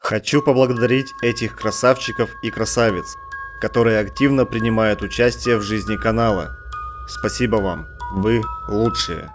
Хочу поблагодарить этих красавчиков и красавиц, которые активно принимают участие в жизни канала. Спасибо вам, вы лучшие.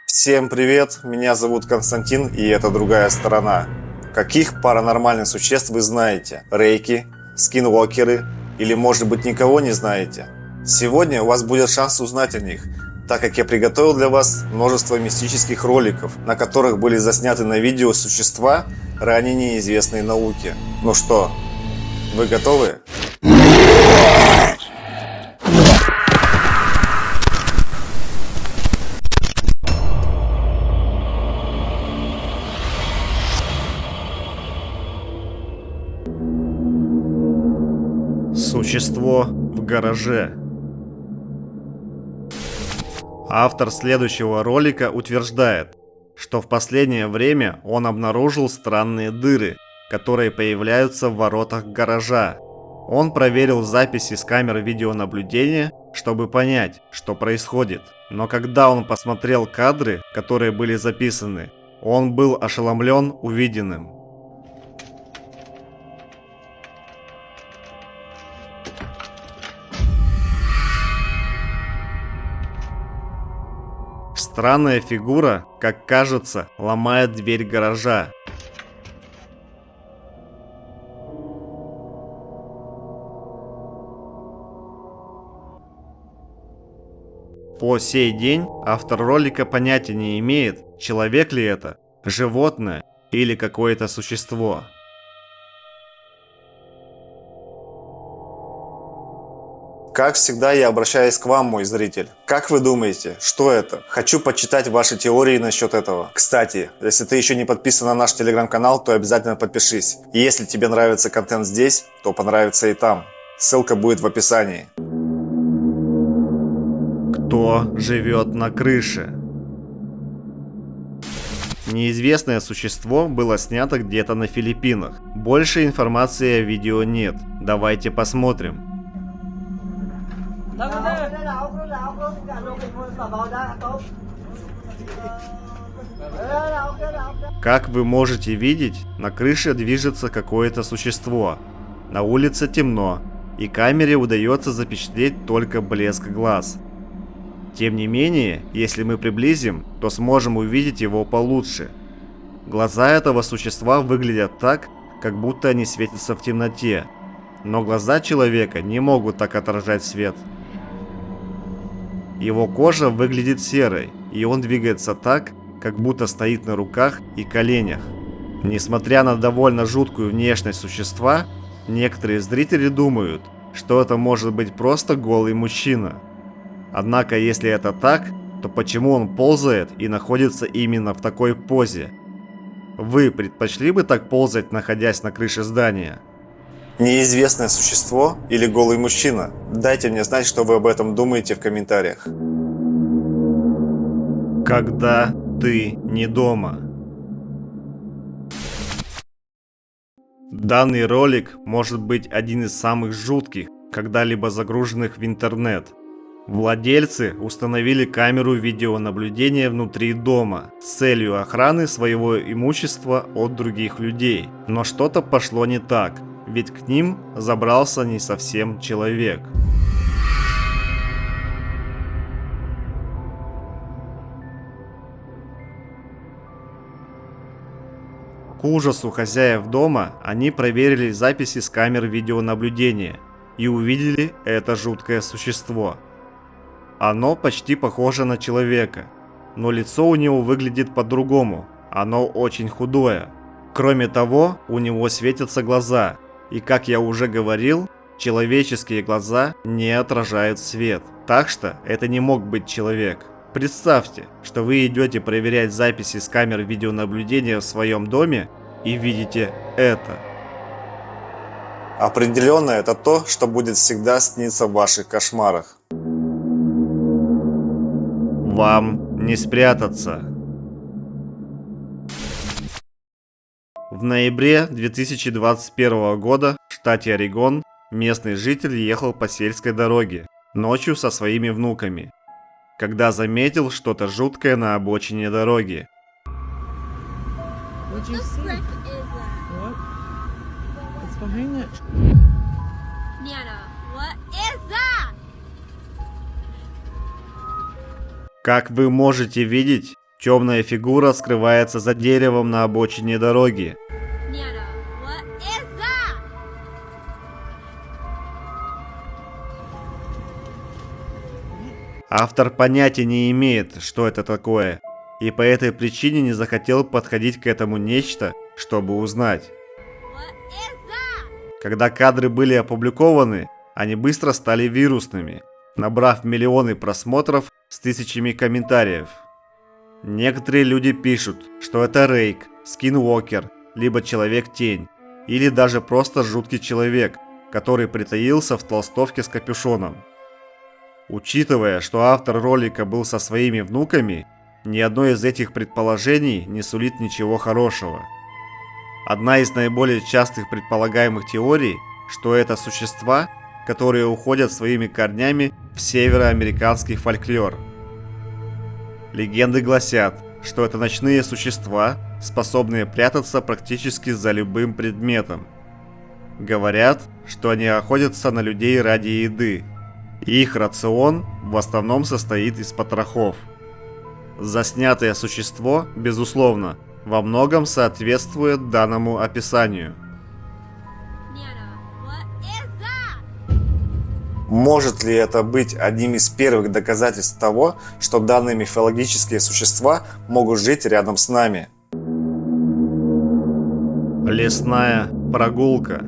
Всем привет, меня зовут Константин, и это другая сторона. Каких паранормальных существ вы знаете? Рейки, скинвокеры или, может быть, никого не знаете? Сегодня у вас будет шанс узнать о них, так как я приготовил для вас множество мистических роликов, на которых были засняты на видео существа, ранее неизвестные науке. Ну что, вы готовы? Существо в гараже. Автор следующего ролика утверждает, что в последнее время он обнаружил странные дыры, которые появляются в воротах гаража. Он проверил записи с камер видеонаблюдения, чтобы понять, что происходит. Но когда он посмотрел кадры, которые были записаны, он был ошеломлен увиденным. Странная фигура, как кажется, ломает дверь гаража. По сей день автор ролика понятия не имеет, человек ли это, животное или какое-то существо. Как всегда, я обращаюсь к вам, мой зритель. Как вы думаете, что это? Хочу почитать ваши теории насчет этого. Кстати, если ты еще не подписан на наш телеграм-канал, то обязательно подпишись. И если тебе нравится контент здесь, то понравится и там. Ссылка будет в описании. Кто живет на крыше? Неизвестное существо было снято где-то на Филиппинах. Больше информации о видео нет. Давайте посмотрим. Как вы можете видеть, на крыше движется какое-то существо. На улице темно, и камере удается запечатлеть только блеск глаз. Тем не менее, если мы приблизим, то сможем увидеть его получше. Глаза этого существа выглядят так, как будто они светятся в темноте. Но глаза человека не могут так отражать свет. Его кожа выглядит серой, и он двигается так, как будто стоит на руках и коленях. Несмотря на довольно жуткую внешность существа, некоторые зрители думают, что это может быть просто голый мужчина. Однако, если это так, то почему он ползает и находится именно в такой позе? Вы предпочли бы так ползать, находясь на крыше здания? Неизвестное существо или голый мужчина? Дайте мне знать, что вы об этом думаете в комментариях. Когда ты не дома. Данный ролик может быть один из самых жутких, когда-либо загруженных в интернет. Владельцы установили камеру видеонаблюдения внутри дома с целью охраны своего имущества от других людей. Но что-то пошло не так. Ведь к ним забрался не совсем человек. К ужасу хозяев дома они проверили записи с камер видеонаблюдения и увидели это жуткое существо. Оно почти похоже на человека, но лицо у него выглядит по-другому, оно очень худое. Кроме того, у него светятся глаза. И как я уже говорил, человеческие глаза не отражают свет. Так что это не мог быть человек. Представьте, что вы идете проверять записи с камер видеонаблюдения в своем доме и видите это. Определенно это то, что будет всегда сниться в ваших кошмарах. Вам не спрятаться. В ноябре 2021 года в штате Орегон местный житель ехал по сельской дороге ночью со своими внуками, когда заметил что-то жуткое на обочине дороги. What'd you What see? brick is that? What? What's behind that? Nana, what is that? Как вы можете видеть, темная фигура скрывается за деревом на обочине дороги. Nana, what is that? Автор понятия не имеет, что это такое, и по этой причине не захотел подходить к этому нечто, чтобы узнать. What is that? Когда кадры были опубликованы, они быстро стали вирусными, набрав миллионы просмотров с тысячами комментариев. Некоторые люди пишут, что это Рейк, Скинуокер, либо Человек-тень, или даже просто жуткий человек, который притаился в толстовке с капюшоном. Учитывая, что автор ролика был со своими внуками, ни одно из этих предположений не сулит ничего хорошего. Одна из наиболее частых предполагаемых теорий, что это существа, которые уходят своими корнями в североамериканский фольклор. Легенды гласят, что это ночные существа, способные прятаться практически за любым предметом. Говорят, что они охотятся на людей ради еды, и их рацион в основном состоит из потрохов. Заснятое существо, безусловно, во многом соответствует данному описанию. Nana, what is that? Может ли это быть одним из первых доказательств того, что данные мифологические существа могут жить рядом с нами? Лесная прогулка.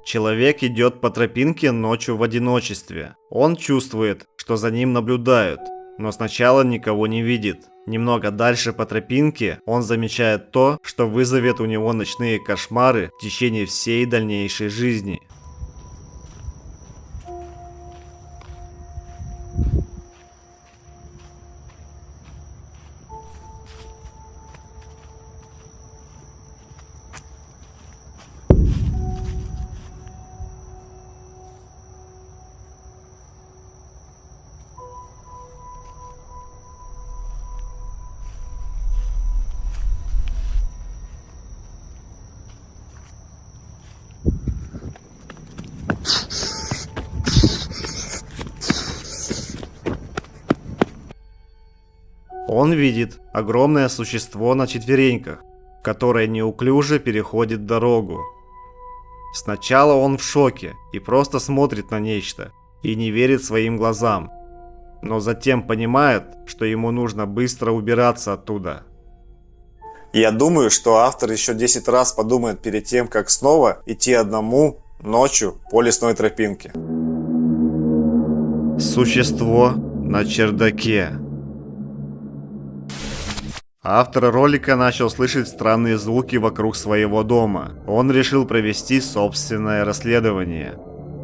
Человек идет по тропинке ночью в одиночестве. Он чувствует, что за ним наблюдают, но сначала никого не видит. Немного дальше по тропинке он замечает то, что вызовет у него ночные кошмары в течение всей дальнейшей жизни. Он видит огромное существо на четвереньках, которое неуклюже переходит дорогу. Сначала он в шоке и просто смотрит на нечто и не верит своим глазам, но затем понимает, что ему нужно быстро убираться оттуда. Я думаю, что автор еще 10 раз подумает перед тем, как снова идти одному ночью по лесной тропинке. Существо на чердаке. Автор ролика начал слышать странные звуки вокруг своего дома. Он решил провести собственное расследование.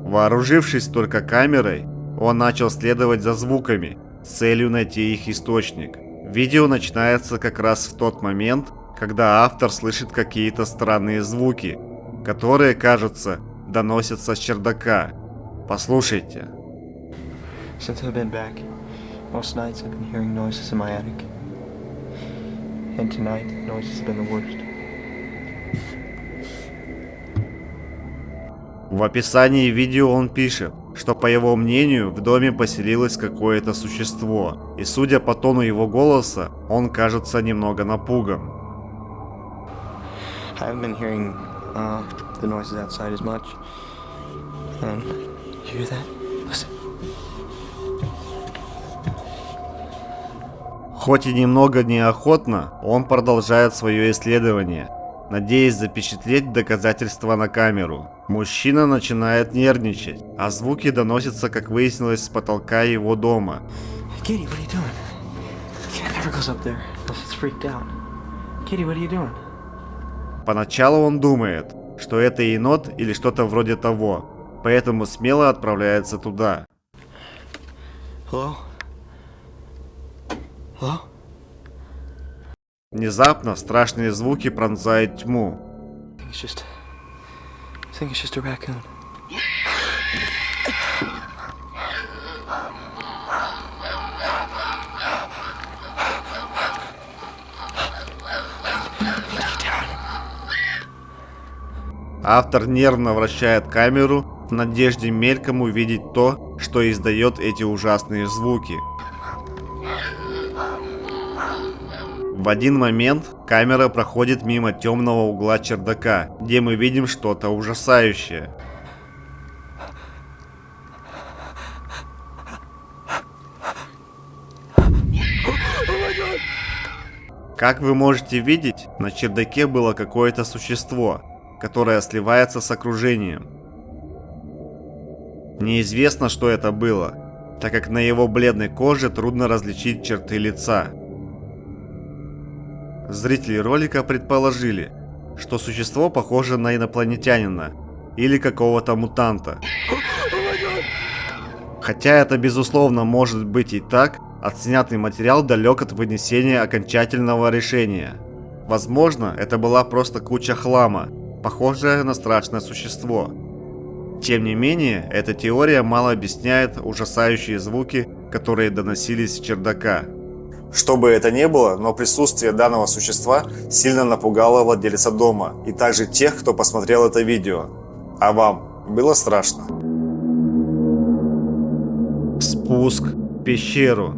Вооружившись только камерой, он начал следовать за звуками с целью найти их источник. Видео начинается как раз в тот момент, когда автор слышит какие-то странные звуки, которые, кажется, доносятся с чердака. Послушайте. Since I've been back, most nights I've been hearing noises in my attic. And tonight, the noises have been the worst. В описании видео он пишет, что по его мнению в доме поселилось какое-то существо, и судя по тону его голоса, он кажется немного напуган. I haven't been hearing the noises outside as much. And you hear that? Listen. Хоть и немного неохотно, он продолжает свое исследование, надеясь запечатлеть доказательства на камеру. Мужчина начинает нервничать, а звуки доносятся, как выяснилось, с потолка его дома. Kitty, what are you doing? Cat never goes up there unless it's freaked out. Kitty, what are you doing? Поначалу он думает, что это енот или что-то вроде того, поэтому смело отправляется туда. Hello? Hello? Внезапно страшные звуки пронзают тьму. It's just think it's just a raccoon. Автор нервно вращает камеру в надежде мельком увидеть то, что издает эти ужасные звуки. В один момент камера проходит мимо темного угла чердака, где мы видим что-то ужасающее. Как вы можете видеть, на чердаке было какое-то существо, которое сливается с окружением. Неизвестно, что это было, так как на его бледной коже трудно различить черты лица. Зрители ролика предположили, что существо похоже на инопланетянина или какого-то мутанта. Хотя это безусловно может быть и так, отснятый материал далек от вынесения окончательного решения. Возможно, это была просто куча хлама, похожая на страшное существо. Тем не менее, эта теория мало объясняет ужасающие звуки, которые доносились с чердака. Что бы это ни было, но присутствие данного существа сильно напугало владельца дома и также тех, кто посмотрел это видео. А вам было страшно? Спуск в пещеру.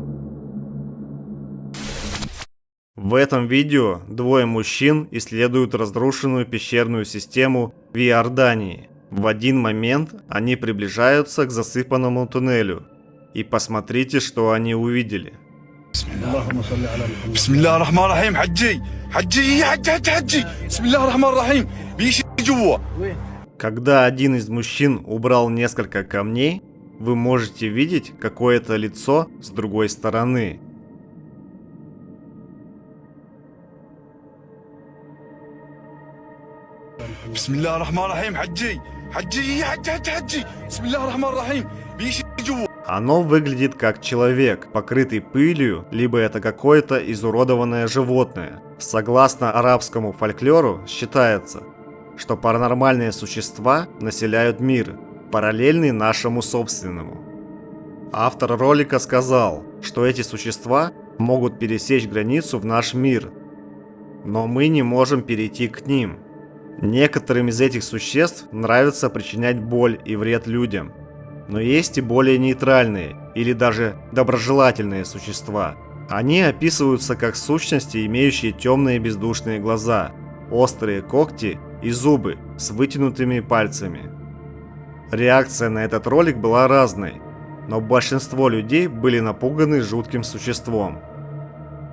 В этом видео двое мужчин исследуют разрушенную пещерную систему в Иордании. В один момент они приближаются к засыпанному туннелю. И посмотрите, что они увидели. بسم الله الرحمن الرحيم حجي حجي حجي بسم الله الرحمن الرحيم بيجي جوا. Когда один из мужчин убрал несколько камней, вы можете видеть какое-то лицо с другой стороны. بسم الله الرحمن الرحيم حجي حجي حجي بسم الله الرحمن الرحيم بيجي جوا. Оно выглядит как человек, покрытый пылью, либо это какое-то изуродованное животное. Согласно арабскому фольклору, считается, что паранормальные существа населяют мир, параллельный нашему собственному. Автор ролика сказал, что эти существа могут пересечь границу в наш мир, но мы не можем перейти к ним. Некоторым из этих существ нравится причинять боль и вред людям. Но есть и более нейтральные или даже доброжелательные существа. Они описываются как сущности, имеющие темные бездушные глаза, острые когти и зубы с вытянутыми пальцами. Реакция на этот ролик была разной, но большинство людей были напуганы жутким существом.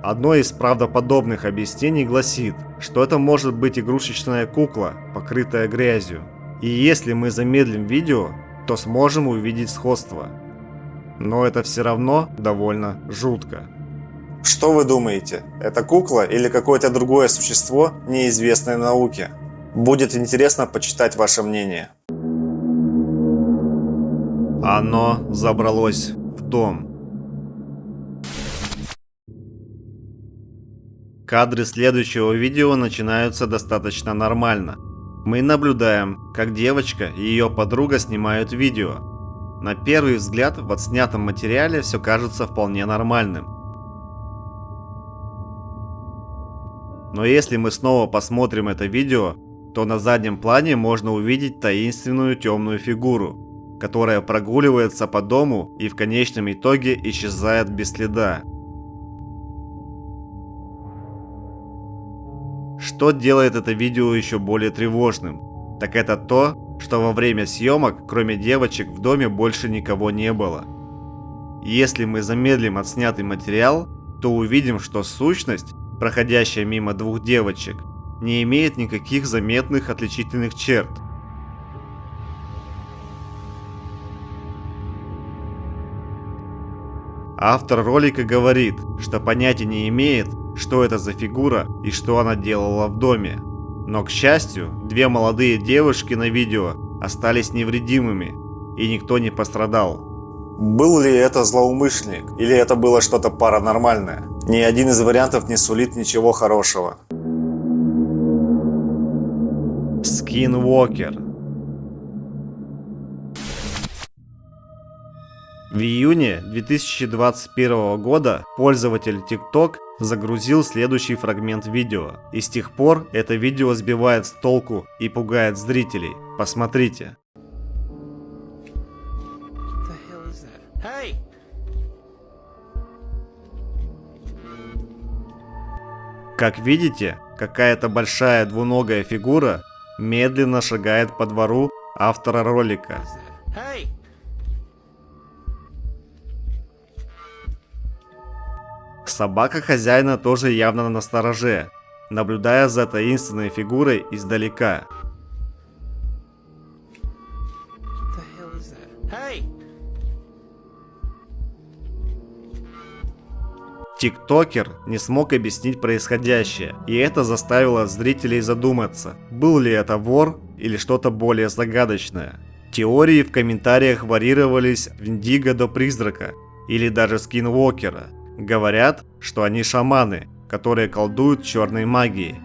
Одно из правдоподобных объяснений гласит, что это может быть игрушечная кукла, покрытая грязью. И если мы замедлим видео, то сможем увидеть сходство. Но это все равно довольно жутко. Что вы думаете? Это кукла или какое-то другое существо, неизвестное науке? Будет интересно почитать ваше мнение. Оно забралось в дом. Кадры следующего видео начинаются достаточно нормально. Мы наблюдаем, как девочка и ее подруга снимают видео. На первый взгляд в отснятом материале все кажется вполне нормальным. Но если мы снова посмотрим это видео, то на заднем плане можно увидеть таинственную темную фигуру, которая прогуливается по дому и в конечном итоге исчезает без следа. Что делает это видео еще более тревожным, так это то, что во время съемок, кроме девочек, в доме больше никого не было. Если мы замедлим отснятый материал, то увидим, что сущность, проходящая мимо двух девочек, не имеет никаких заметных отличительных черт. Автор ролика говорит, что понятия не имеет, что это за фигура и что она делала в доме. Но, к счастью, две молодые девушки на видео остались невредимыми, и никто не пострадал. Был ли это злоумышленник, или это было что-то паранормальное? Ни один из вариантов не сулит ничего хорошего. Скинвокер. В июне 2021 года пользователь TikTok загрузил следующий фрагмент видео. И с тех пор это видео сбивает с толку и пугает зрителей. Посмотрите. Как видите, какая-то большая двуногая фигура медленно шагает по двору автора ролика. Собака хозяина тоже явно настороже, наблюдая за таинственной фигурой издалека. Тиктокер не смог объяснить происходящее, и это заставило зрителей задуматься, был ли это вор или что-то более загадочное. Теории в комментариях варьировались от Виндиго до Призрака, или даже Скинвокера. Говорят, что они шаманы, которые колдуют черной магией.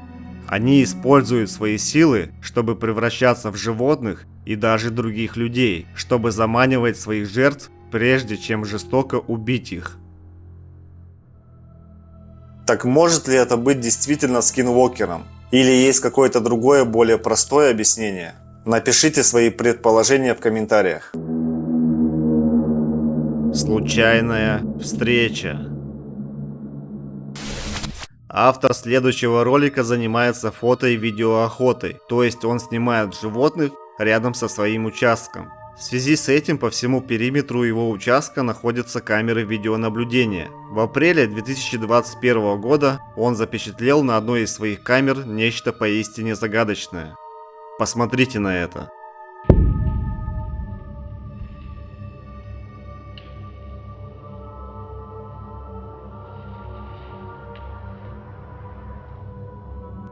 Они используют свои силы, чтобы превращаться в животных и даже других людей, чтобы заманивать своих жертв, прежде чем жестоко убить их. Так может ли это быть действительно Скинвокером? Или есть какое-то другое, более простое объяснение? Напишите свои предположения в комментариях. Случайная встреча. Автор следующего ролика занимается фото и видеоохотой, то есть он снимает животных рядом со своим участком. В связи с этим по всему периметру его участка находятся камеры видеонаблюдения. В апреле 2021 года он запечатлел на одной из своих камер нечто поистине загадочное. Посмотрите на это.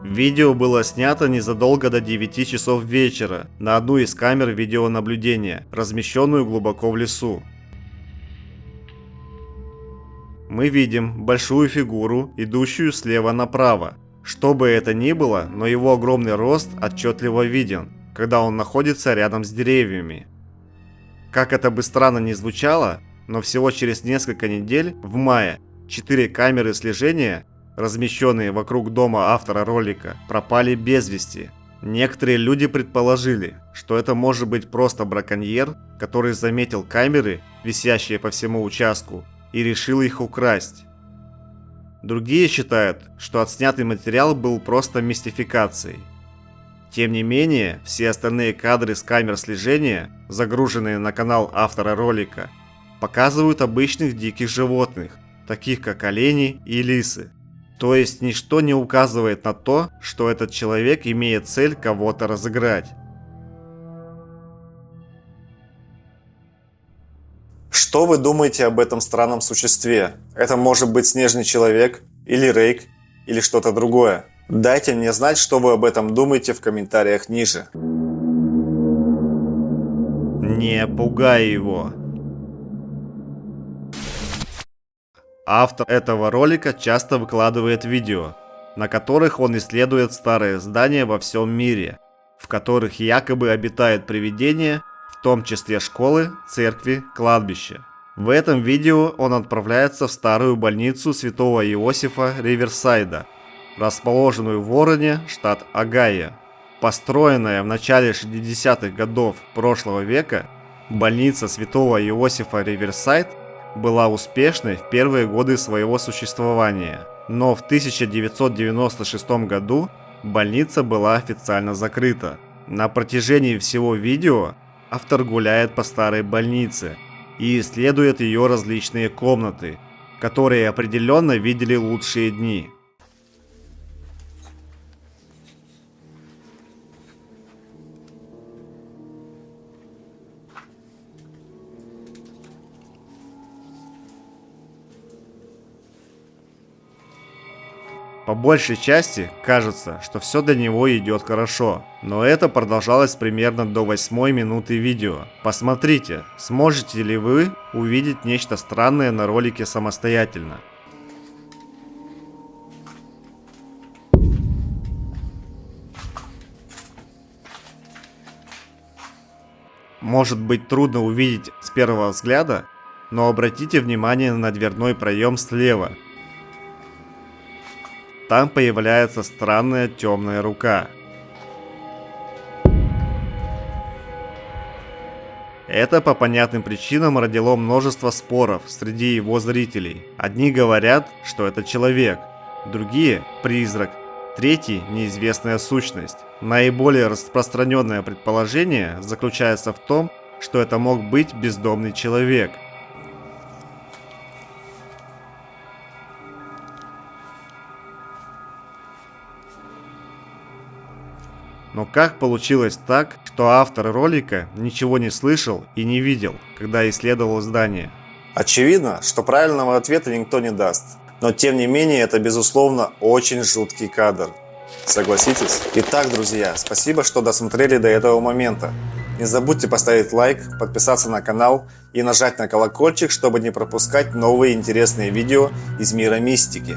Видео было снято незадолго до 9 часов вечера на одну из камер видеонаблюдения, размещенную глубоко в лесу. Мы видим большую фигуру, идущую слева направо. Что бы это ни было, но его огромный рост отчетливо виден, когда он находится рядом с деревьями. Как это бы странно ни звучало, но всего через несколько недель, в мае, 4 камеры слежения, размещенные вокруг дома автора ролика, пропали без вести. Некоторые люди предположили, что это может быть просто браконьер, который заметил камеры, висящие по всему участку, и решил их украсть. Другие считают, что отснятый материал был просто мистификацией. Тем не менее, все остальные кадры с камер слежения, загруженные на канал автора ролика, показывают обычных диких животных, таких как олени и лисы. То есть ничто не указывает на то, что этот человек имеет цель кого-то разыграть. Что вы думаете об этом странном существе? Это может быть снежный человек, или рейк, или что-то другое? Дайте мне знать, что вы об этом думаете в комментариях ниже. Не пугай его. Автор этого ролика часто выкладывает видео, на которых он исследует старые здания во всем мире, в которых якобы обитают привидения, в том числе школы, церкви, кладбища. В этом видео он отправляется в старую больницу Святого Иосифа Риверсайда, расположенную в Вороне, штат Огайо. Построенная в начале 60-х годов прошлого века, больница Святого Иосифа Риверсайд была успешной в первые годы своего существования, но в 1996 году больница была официально закрыта. На протяжении всего видео автор гуляет по старой больнице и исследует ее различные комнаты, которые определенно видели лучшие дни. По большей части кажется, что все для него идет хорошо, но это продолжалось примерно до 8 минуты видео. Посмотрите, сможете ли вы увидеть нечто странное на ролике самостоятельно. Может быть трудно увидеть с первого взгляда, Но обратите внимание на дверной проем слева. Там появляется странная темная рука. Это по понятным причинам родило множество споров среди его зрителей. Одни говорят, что это человек, другие – призрак, третий – неизвестная сущность. Наиболее распространенное предположение заключается в том, что это мог быть бездомный человек. Но как получилось так, что автор ролика ничего не слышал и не видел, когда исследовал здание? Очевидно, что правильного ответа никто не даст. Но тем не менее, это безусловно очень жуткий кадр. Согласитесь? Итак, друзья, спасибо, что досмотрели до этого момента. Не забудьте поставить лайк, подписаться на канал и нажать на колокольчик, чтобы не пропускать новые интересные видео из мира мистики.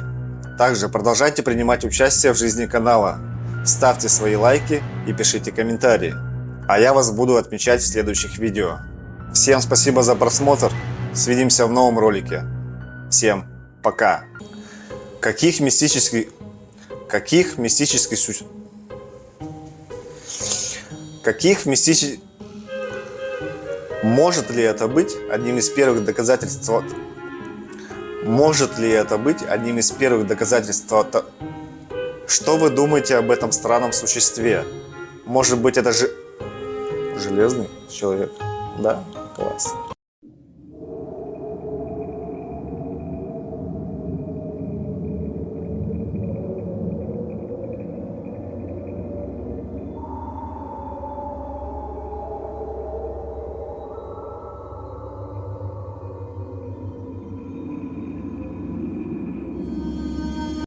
Также продолжайте принимать участие в жизни канала. Ставьте свои лайки и пишите комментарии. А я вас буду отмечать в следующих видео. Всем спасибо за просмотр. Свидимся в новом ролике. Всем пока. Каких мистических Может ли это быть одним из первых доказательств? Что вы думаете об этом странном существе? Может быть, это же железный человек? Да? Класс.